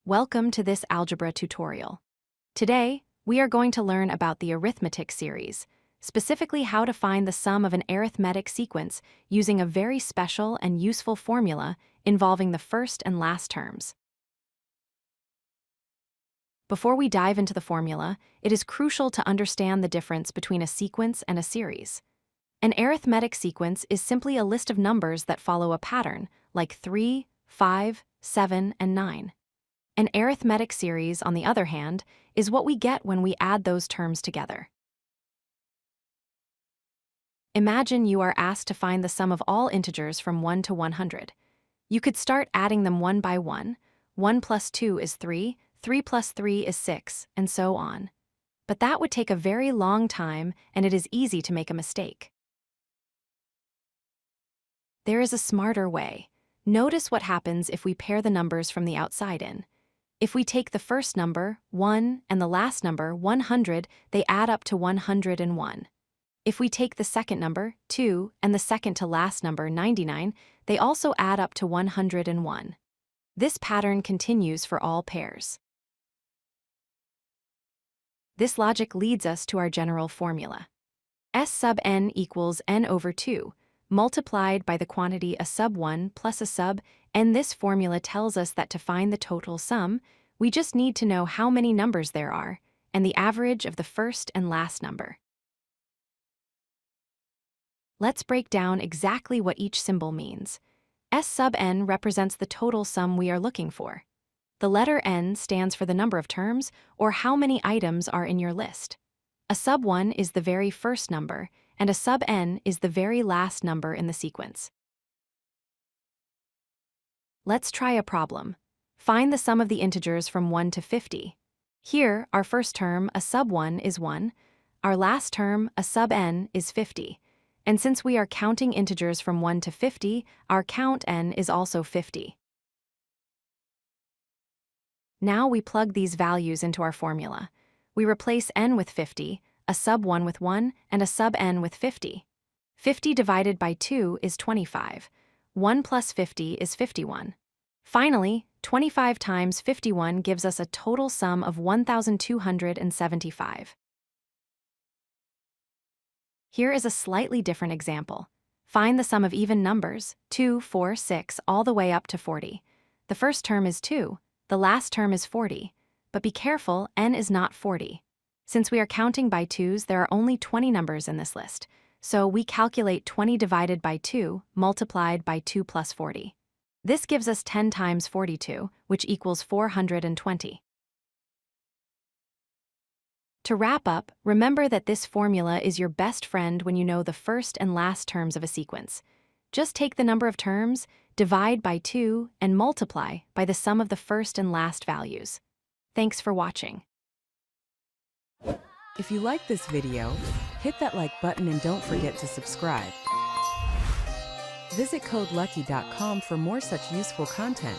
Welcome to this algebra tutorial. Today, we are going to learn about the arithmetic series, specifically how to find the sum of an arithmetic sequence using a very special and useful formula involving the first and last terms. Before we dive into the formula, it is crucial to understand the difference between a sequence and a series. An arithmetic sequence is simply a list of numbers that follow a pattern, like 3, 5, 7, and 9. An arithmetic series, on the other hand, is what we get when we add those terms together. Imagine you are asked to find the sum of all integers from 1 to 100. You could start adding them one by one. 1 plus 2 is 3, 3 plus 3 is 6, and so on. But that would take a very long time, and it is easy to make a mistake. There is a smarter way. Notice what happens if we pair the numbers from the outside in. If we take the first number, 1, and the last number, 100, they add up to 101. If we take the second number, 2, and the second to last number, 99, they also add up to 101. This pattern continues for all pairs. This logic leads us to our general formula. S sub n equals n over 2, multiplied by the quantity a sub 1 plus a sub n. This formula tells us that to find the total sum, we just need to know how many numbers there are, and the average of the first and last number. Let's break down exactly what each symbol means. S sub n represents the total sum we are looking for. The letter n stands for the number of terms, or how many items are in your list. A sub 1 is the very first number, and a sub n is the very last number in the sequence. Let's try a problem. Find the sum of the integers from 1 to 50. Here, our first term, a sub 1, is 1. Our last term, a sub n, is 50. And since we are counting integers from 1 to 50, our count n is also 50. Now we plug these values into our formula. We replace n with 50, a sub 1 with 1, and a sub n with 50. 50 divided by 2 is 25. 1 plus 50 is 51. Finally, 25 times 51 gives us a total sum of 1,275. Here is a slightly different example. Find the sum of even numbers, 2, 4, 6, all the way up to 40. The first term is 2, the last term is 40. But be careful, n is not 40. Since we are counting by 2s, there are only 20 numbers in this list, so we calculate 20 divided by 2 multiplied by 2 plus 40. This gives us 10 times 42, which equals 420. To wrap up, remember that this formula is your best friend when you know the first and last terms of a sequence. Just take the number of terms, divide by 2, and multiply by the sum of the first and last values. Thanks for watching. If you like this video, hit that like button and don't forget to subscribe. Visit codelucky.com for more such useful content.